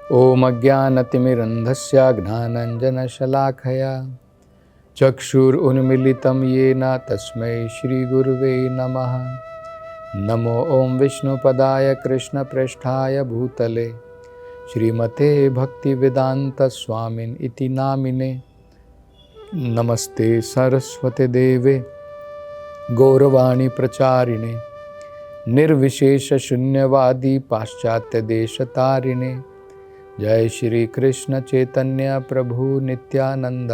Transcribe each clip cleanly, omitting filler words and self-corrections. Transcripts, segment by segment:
ॐ अज्ञानतिमिरन्धस्य ज्ञानाञ्जनशलाखया चक्षुरुन्मीलितं येन तस्मै श्रीगुरुवे नमः। नमो ॐ विष्णुपदाय कृष्णप्रेष्ठाय भूतले श्रीमते भक्तिवेदान्तस्वामिन् इति नामिने। नमस्ते सरस्वते देवे गौरवाणी प्रचारिणे निर्विशेष शून्यवादी पाश्चात्य देशतारिणे। जय श्री कृष्ण चैतन्य प्रभु नित्यानंद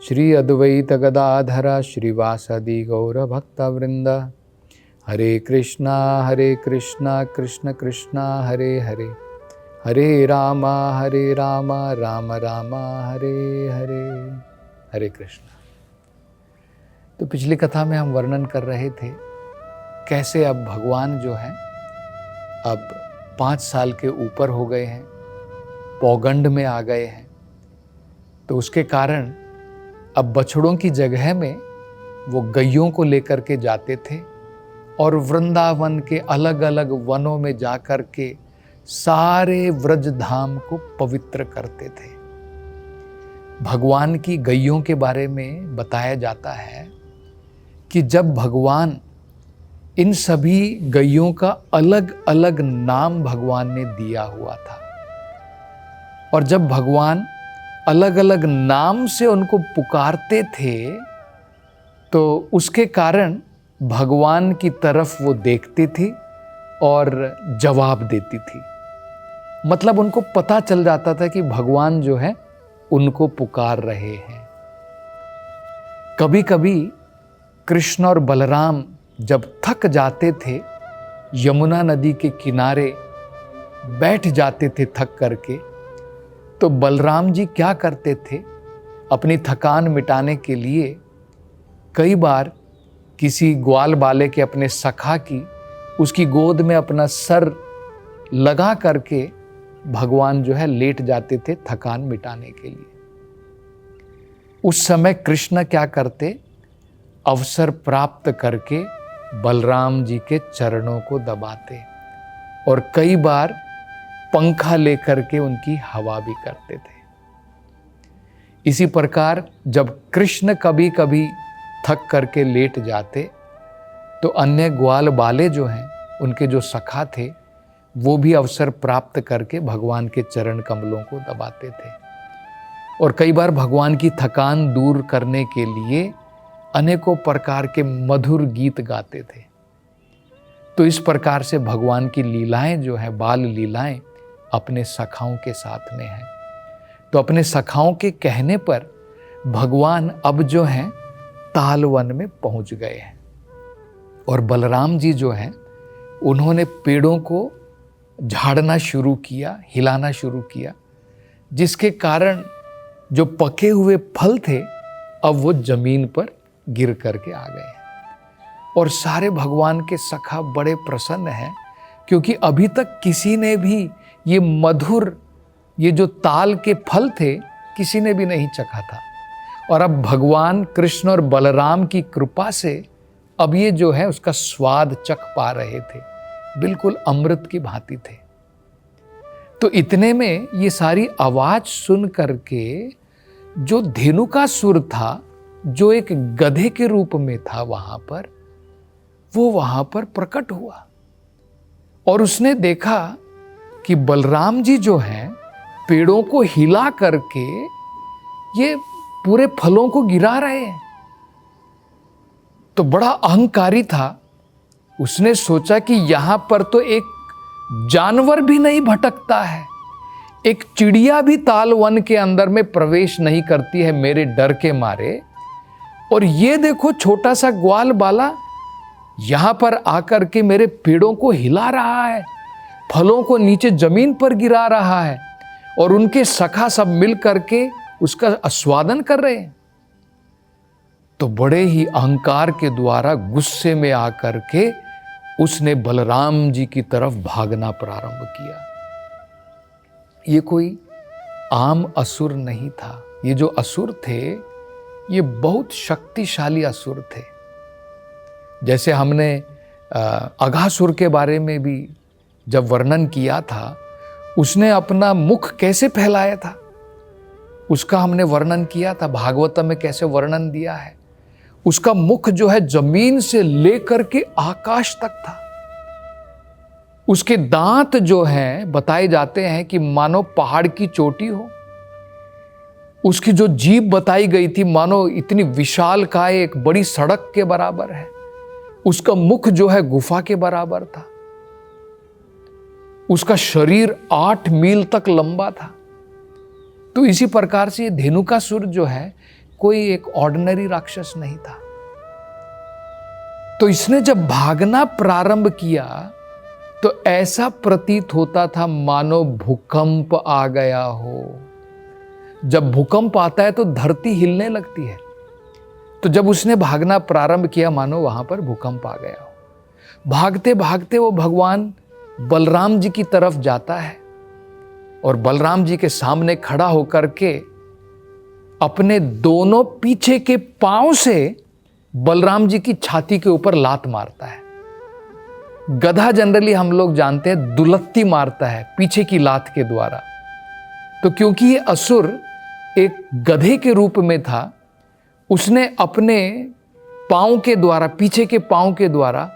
श्री अद्वैत गदाधर श्रीवासदि गौर भक्तवृंद। हरे कृष्णा कृष्ण कृष्णा हरे हरे, हरे राम राम राम हरे हरे। हरे कृष्णा। तो पिछली कथा में हम वर्णन कर रहे थे कैसे अब भगवान जो है अब 5 साल के ऊपर हो गए हैं, पौगंड में आ गए हैं। तो उसके कारण अब बछड़ों की जगह में वो गैयों को लेकर के जाते थे और वृंदावन के अलग अलग वनों में जाकर के सारे व्रज धाम को पवित्र करते थे। भगवान की गैयों के बारे में बताया जाता है कि जब भगवान इन सभी गैयों का अलग अलग नाम भगवान ने दिया हुआ था और जब भगवान अलग अलग नाम से उनको पुकारते थे तो उसके कारण भगवान की तरफ वो देखती थी और जवाब देती थी। मतलब उनको पता चल जाता था कि भगवान जो है उनको पुकार रहे हैं। कभी कभी कृष्ण और बलराम जब थक जाते थे, यमुना नदी के किनारे बैठ जाते थे थक करके, तो बलराम जी क्या करते थे, अपनी थकान मिटाने के लिए कई बार किसी ग्वाल बाले के अपने सखा की उसकी गोद में अपना सर लगा करके भगवान जो है लेट जाते थे थकान मिटाने के लिए। उस समय कृष्ण क्या करते, अवसर प्राप्त करके बलराम जी के चरणों को दबाते और कई बार पंखा लेकर के उनकी हवा भी करते थे। इसी प्रकार जब कृष्ण कभी कभी थक करके लेट जाते तो अन्य ग्वाल बाले जो हैं, उनके जो सखा थे, वो भी अवसर प्राप्त करके भगवान के चरण कमलों को दबाते थे और कई बार भगवान की थकान दूर करने के लिए अनेकों प्रकार के मधुर गीत गाते थे। तो इस प्रकार से भगवान की लीलाएं जो है, बाल लीलाएं, अपने सखाओं के साथ में हैं। तो अपने सखाओं के कहने पर भगवान अब जो हैं तालवन में पहुंच गए हैं और बलराम जी जो हैं उन्होंने पेड़ों को झाड़ना शुरू किया, हिलाना शुरू किया, जिसके कारण जो पके हुए फल थे अब वो जमीन पर गिर करके आ गए हैं। और सारे भगवान के सखा बड़े प्रसन्न हैं क्योंकि अभी तक किसी ने भी ये मधुर, ये जो ताल के फल थे, किसी ने भी नहीं चखा था। और अब भगवान कृष्ण और बलराम की कृपा से अब ये जो है उसका स्वाद चख पा रहे थे, बिल्कुल अमृत की भांति थे। तो इतने में ये सारी आवाज सुन करके जो धेनुकासुर था, जो एक गधे के रूप में था वहां पर, वो वहां पर प्रकट हुआ और उसने देखा कि बलराम जी जो हैं पेड़ों को हिला करके ये पूरे फलों को गिरा रहे हैं। तो बड़ा अहंकारी था, उसने सोचा कि यहां पर तो एक जानवर भी नहीं भटकता है, एक चिड़िया भी ताल वन के अंदर में प्रवेश नहीं करती है मेरे डर के मारे, और ये देखो छोटा सा ग्वाल बाला यहां पर आकर के मेरे पेड़ों को हिला रहा है, फलों को नीचे जमीन पर गिरा रहा है और उनके सखा सब मिल करके उसका आस्वादन कर रहे हैं। तो बड़े ही अहंकार के द्वारा गुस्से में आकर के उसने बलराम जी की तरफ भागना प्रारंभ किया। ये कोई आम असुर नहीं था, ये जो असुर थे ये बहुत शक्तिशाली असुर थे। जैसे हमने अघासुर के बारे में भी जब वर्णन किया था, उसने अपना मुख कैसे फैलाया था उसका हमने वर्णन किया था, भागवतम में कैसे वर्णन दिया है। उसका मुख जो है जमीन से लेकर के आकाश तक था। उसके दांत जो हैं बताए जाते हैं कि मानो पहाड़ की चोटी हो। उसकी जो जीभ बताई गई थी मानो इतनी विशालकाय एक बड़ी सड़क के बराबर है। उसका मुख जो है गुफा के बराबर था। उसका शरीर 8 मील तक लंबा था। तो इसी प्रकार से ये धेनुकासुर जो है कोई एक ऑर्डिनरी राक्षस नहीं था। तो इसने जब भागना प्रारंभ किया तो ऐसा प्रतीत होता था मानो भूकंप आ गया हो। जब भूकंप आता है तो धरती हिलने लगती है। तो जब उसने भागना प्रारंभ किया मानो वहां पर भूकंप आ गया हो। भागते भागते वो भगवान बलराम जी की तरफ जाता है और बलराम जी के सामने खड़ा होकर के अपने दोनों पीछे के पांव से बलराम जी की छाती के ऊपर लात मारता है। गधा जनरली हम लोग जानते हैं दुलत्ती मारता है पीछे की लात के द्वारा। तो क्योंकि ये असुर एक गधे के रूप में था, उसने अपने पांव के द्वारा, पीछे के पांव के द्वारा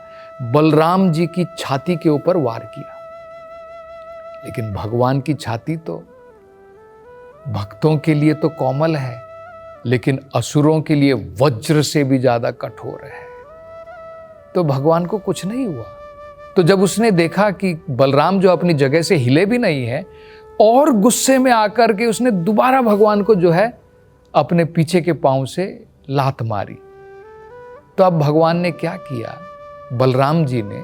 बलराम जी की छाती के ऊपर वार किया। लेकिन भगवान की छाती तो भक्तों के लिए तो कोमल है, लेकिन असुरों के लिए वज्र से भी ज्यादा कठोर है। तो भगवान को कुछ नहीं हुआ। तो जब उसने देखा कि बलराम जो अपनी जगह से हिले भी नहीं है, और गुस्से में आकर के उसने दोबारा भगवान को जो है अपने पीछे के पांव से लात मारी। तो अब भगवान ने क्या किया, बलराम जी ने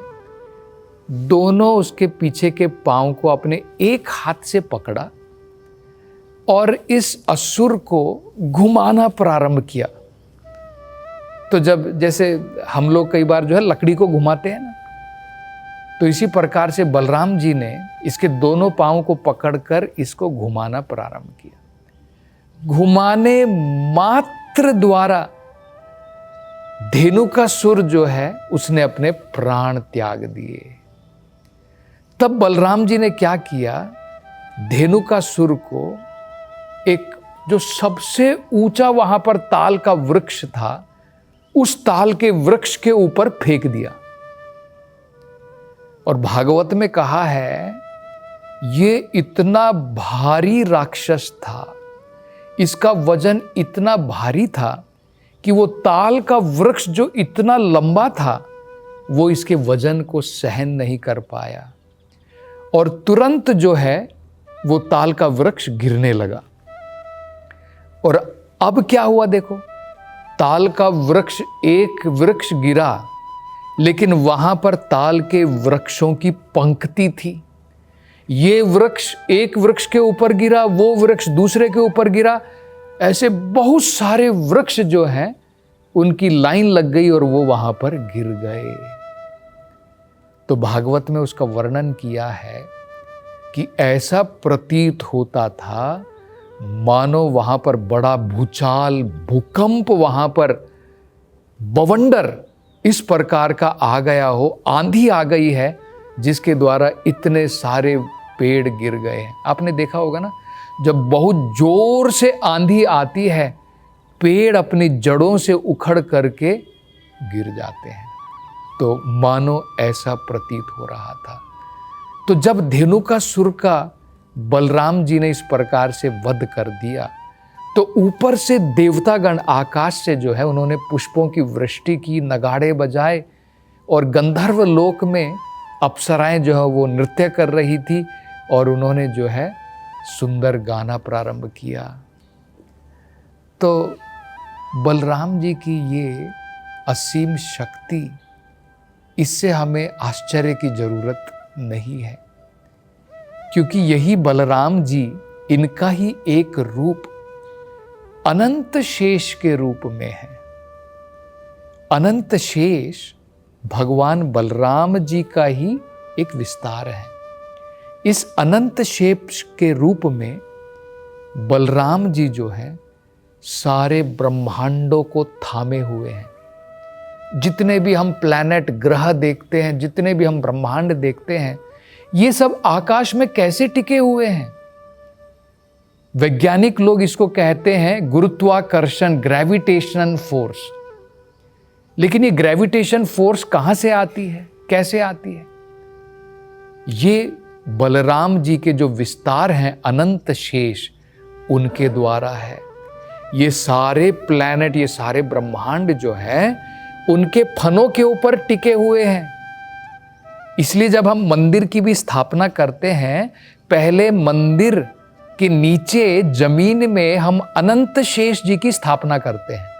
दोनों उसके पीछे के पांव को अपने एक हाथ से पकड़ा और इस असुर को घुमाना प्रारंभ किया। तो जब जैसे हम लोग कई बार जो है लकड़ी को घुमाते हैं ना, तो इसी प्रकार से बलराम जी ने इसके दोनों पांव को पकड़कर इसको घुमाना प्रारंभ किया। घुमाने मात्र द्वारा धेनुकासुर जो है उसने अपने प्राण त्याग दिए। तब बलराम जी ने क्या किया, धेनुकासुर को एक जो सबसे ऊंचा वहां पर ताल का वृक्ष था, उस ताल के वृक्ष के ऊपर फेंक दिया। और भागवत में कहा है ये इतना भारी राक्षस था, इसका वजन इतना भारी था कि वो ताल का वृक्ष जो इतना लंबा था वो इसके वजन को सहन नहीं कर पाया और तुरंत जो है वो ताल का वृक्ष गिरने लगा। और अब क्या हुआ देखो, ताल का वृक्ष, एक वृक्ष गिरा, लेकिन वहां पर ताल के वृक्षों की पंक्ति थी। ये वृक्ष एक वृक्ष के ऊपर गिरा, वो वृक्ष दूसरे के ऊपर गिरा, ऐसे बहुत सारे वृक्ष जो हैं उनकी लाइन लग गई और वो वहां पर गिर गए। तो भागवत में उसका वर्णन किया है कि ऐसा प्रतीत होता था मानो वहां पर बड़ा भूचाल, भूकंप, वहां पर बवंडर इस प्रकार का आ गया हो, आंधी आ गई है जिसके द्वारा इतने सारे पेड़ गिर गए हैं। आपने देखा होगा ना, जब बहुत जोर से आंधी आती है पेड़ अपनी जड़ों से उखड़ करके गिर जाते हैं। तो मानो ऐसा प्रतीत हो रहा था। तो जब धेनुकासुर का बलराम जी ने इस प्रकार से वध कर दिया तो ऊपर से देवतागण आकाश से जो है उन्होंने पुष्पों की वृष्टि की, नगाड़े बजाए और गंधर्व लोक में अप्सराएं जो है वो नृत्य कर रही थी और उन्होंने जो है सुंदर गाना प्रारंभ किया। तो बलराम जी की ये असीम शक्ति, इससे हमें आश्चर्य की जरूरत नहीं है, क्योंकि यही बलराम जी, इनका ही एक रूप अनंत शेष के रूप में है। अनंत शेष भगवान बलराम जी का ही एक विस्तार है। इस अनंत शेष के रूप में बलराम जी जो है सारे ब्रह्मांडों को थामे हुए हैं। जितने भी हम प्लैनेट, ग्रह देखते हैं, जितने भी हम ब्रह्मांड देखते हैं, ये सब आकाश में कैसे टिके हुए हैं? वैज्ञानिक लोग इसको कहते हैं गुरुत्वाकर्षण, ग्रेविटेशन फोर्स। लेकिन ये ग्रेविटेशन फोर्स कहां से आती है, कैसे आती है? ये बलराम जी के जो विस्तार हैं अनंत शेष, उनके द्वारा है। ये सारे प्लैनेट, ये सारे ब्रह्मांड जो है उनके फनों के ऊपर टिके हुए हैं। इसलिए जब हम मंदिर की भी स्थापना करते हैं, पहले मंदिर के नीचे जमीन में हम अनंत शेष जी की स्थापना करते हैं,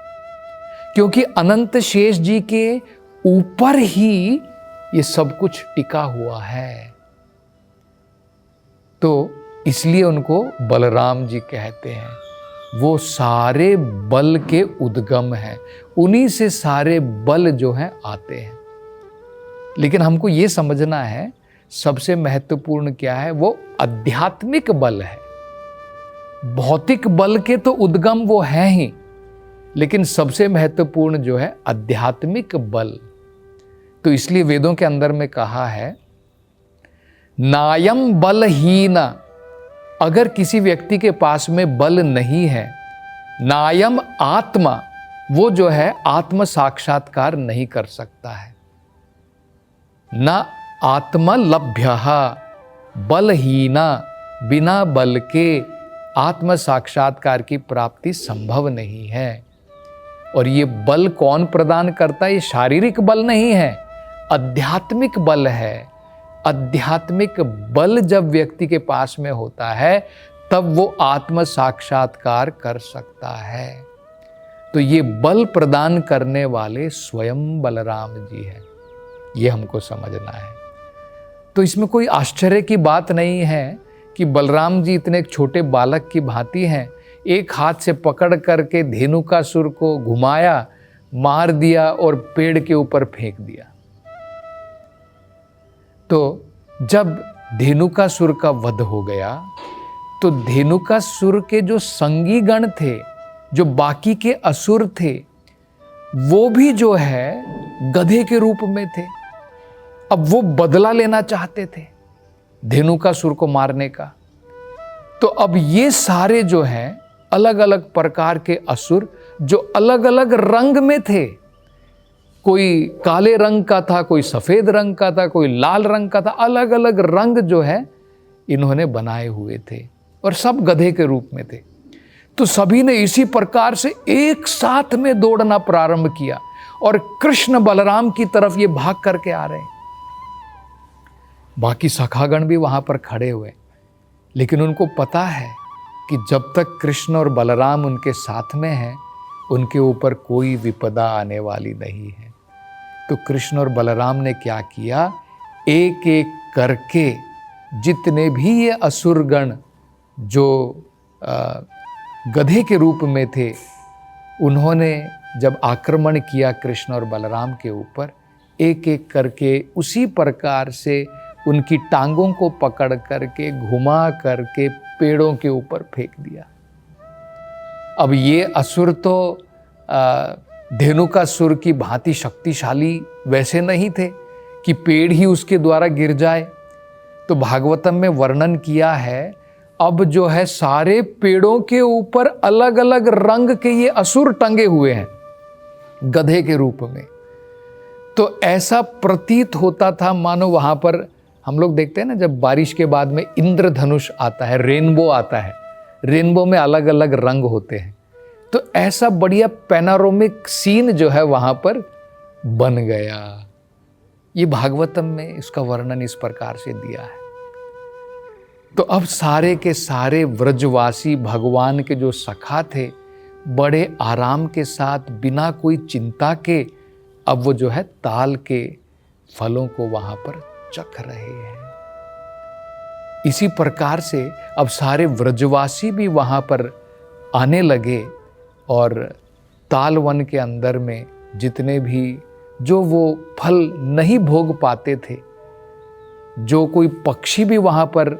क्योंकि अनंत शेष जी के ऊपर ही ये सब कुछ टिका हुआ है। तो इसलिए उनको बलराम जी कहते हैं। वो सारे बल के उद्गम हैं, उन्हीं से सारे बल जो हैं आते हैं। लेकिन हमको ये समझना है सबसे महत्वपूर्ण क्या है, वो आध्यात्मिक बल है। भौतिक बल के तो उद्गम वो है ही, लेकिन सबसे महत्वपूर्ण जो है आध्यात्मिक बल। तो इसलिए वेदों के अंदर में कहा है नायम बलहीन, अगर किसी व्यक्ति के पास में बल नहीं है, नायम आत्मा, वो जो है आत्म साक्षात्कार नहीं कर सकता है। न आत्मा लभ्य, बलहीना, बिना बल के आत्म साक्षात्कार की प्राप्ति संभव नहीं है। और ये बल कौन प्रदान करता है? ये शारीरिक बल नहीं है, आध्यात्मिक बल है। आध्यात्मिक बल जब व्यक्ति के पास में होता है, तब वो आत्म साक्षात्कार कर सकता है। तो ये बल प्रदान करने वाले स्वयं बलराम जी हैं, ये हमको समझना है। तो इसमें कोई आश्चर्य की बात नहीं है कि बलराम जी इतने एक छोटे बालक की भांति हैं। एक हाथ से पकड़ करके धेनुकासुर को घुमाया, मार दिया और पेड़ के ऊपर फेंक दिया। तो जब धेनुकासुर का वध हो गया, तो धेनुकासुर के जो संगी गण थे, जो बाकी के असुर थे, वो भी जो है गधे के रूप में थे। अब वो बदला लेना चाहते थे धेनुकासुर को मारने का। तो अब ये सारे जो हैं अलग अलग प्रकार के असुर, जो अलग अलग रंग में थे, कोई काले रंग का था, कोई सफेद रंग का था, कोई लाल रंग का था, अलग अलग रंग जो है इन्होंने बनाए हुए थे और सब गधे के रूप में थे। तो सभी ने इसी प्रकार से एक साथ में दौड़ना प्रारंभ किया और कृष्ण बलराम की तरफ ये भाग करके आ रहे हैं। बाकी सखागण भी वहां पर खड़े हुए, लेकिन उनको पता है कि जब तक कृष्ण और बलराम उनके साथ में हैं, उनके ऊपर कोई विपदा आने वाली नहीं है। तो कृष्ण और बलराम ने क्या किया, एक एक करके जितने भी ये असुरगण जो गधे के रूप में थे, उन्होंने जब आक्रमण किया कृष्ण और बलराम के ऊपर, एक एक करके उसी प्रकार से उनकी टांगों को पकड़ करके घुमा करके पेड़ों के ऊपर फेंक दिया। अब ये असुर तो धेनुकासुर की भांति शक्तिशाली वैसे नहीं थे कि पेड़ ही उसके द्वारा गिर जाए। तो भागवतम में वर्णन किया है, अब जो है सारे पेड़ों के ऊपर अलग अलग रंग के ये असुर टंगे हुए हैं गधे के रूप में। तो ऐसा प्रतीत होता था मानो वहां पर हम लोग देखते हैं ना, जब बारिश के बाद में इंद्रधनुष आता है, रेनबो आता है, रेनबो में अलग अलग रंग होते हैं। तो ऐसा बढ़िया पैनारोमिक सीन जो है वहां पर बन गया। ये भागवतम में इसका वर्णन इस प्रकार से दिया है। तो अब सारे के सारे व्रजवासी भगवान के जो सखा थे, बड़े आराम के साथ बिना कोई चिंता के अब वो जो है ताल के फलों को वहां पर चख रहे हैं। इसी प्रकार से अब सारे व्रजवासी भी वहां पर आने लगे और ताल वन के अंदर में जितने भी जो वो फल नहीं भोग पाते थे, जो कोई पक्षी भी वहां पर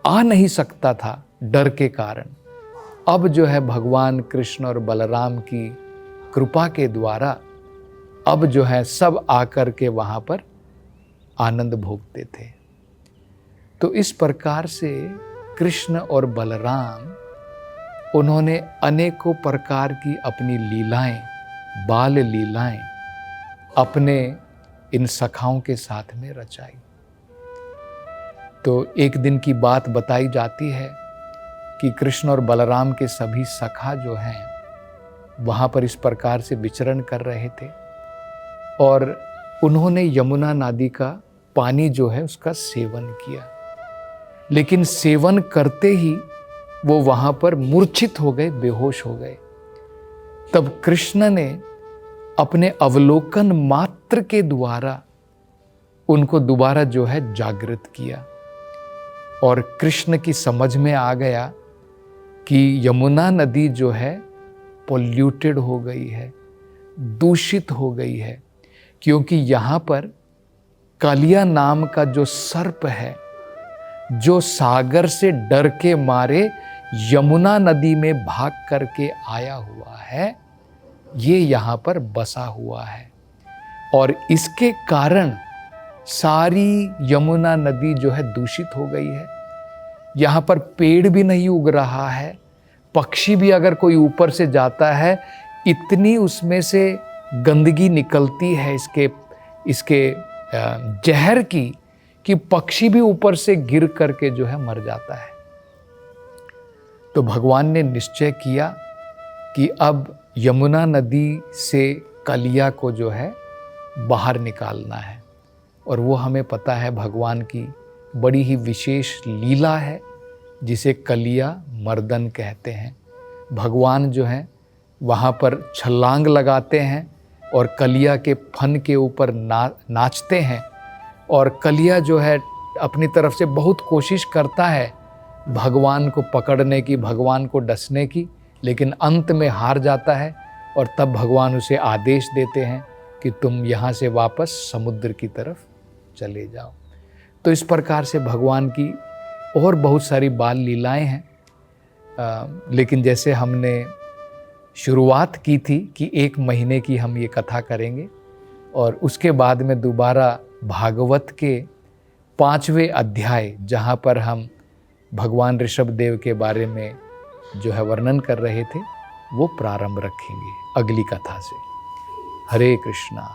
आ नहीं सकता था डर के कारण, अब जो है भगवान कृष्ण और बलराम की कृपा के द्वारा अब जो है सब आकर के वहां पर आनंद भोगते थे। तो इस प्रकार से कृष्ण और बलराम उन्होंने अनेकों प्रकार की अपनी लीलाएं, बाल लीलाएं अपने इन सखाओं के साथ में रचाई। तो एक दिन की बात बताई जाती है कि कृष्ण और बलराम के सभी सखा जो हैं वहाँ पर इस प्रकार से विचरण कर रहे थे और उन्होंने यमुना नदी का पानी जो है उसका सेवन किया, लेकिन सेवन करते ही वो वहाँ पर मूर्छित हो गए, बेहोश हो गए। तब कृष्ण ने अपने अवलोकन मात्र के द्वारा उनको दोबारा जो है जागृत किया और कृष्ण की समझ में आ गया कि यमुना नदी जो है पोल्यूटेड हो गई है, दूषित हो गई है, क्योंकि यहाँ पर कालिया नाम का जो सर्प है, जो सागर से डर के मारे यमुना नदी में भाग करके आया हुआ है, ये यहाँ पर बसा हुआ है और इसके कारण सारी यमुना नदी जो है दूषित हो गई है। यहाँ पर पेड़ भी नहीं उग रहा है, पक्षी भी अगर कोई ऊपर से जाता है इतनी उसमें से गंदगी निकलती है इसके जहर की कि पक्षी भी ऊपर से गिर करके जो है मर जाता है। तो भगवान ने निश्चय किया कि अब यमुना नदी से कलिया को जो है बाहर निकालना है और वो हमें पता है भगवान की बड़ी ही विशेष लीला है जिसे कलिया मर्दन कहते हैं। भगवान जो है वहाँ पर छलांग लगाते हैं और कलिया के फन के ऊपर नाचते हैं और कलिया जो है अपनी तरफ से बहुत कोशिश करता है भगवान को पकड़ने की, भगवान को डसने की, लेकिन अंत में हार जाता है और तब भगवान उसे आदेश देते हैं कि तुम यहाँ से वापस समुद्र की तरफ चले जाओ। तो इस प्रकार से भगवान की और बहुत सारी बाल लीलाएं हैं, लेकिन जैसे हमने शुरुआत की थी कि 1 महीने की हम ये कथा करेंगे और उसके बाद में दोबारा भागवत के 5वें अध्याय जहाँ पर हम भगवान ऋषभदेव के बारे में जो है वर्णन कर रहे थे वो प्रारंभ रखेंगे अगली कथा से। हरे कृष्णा।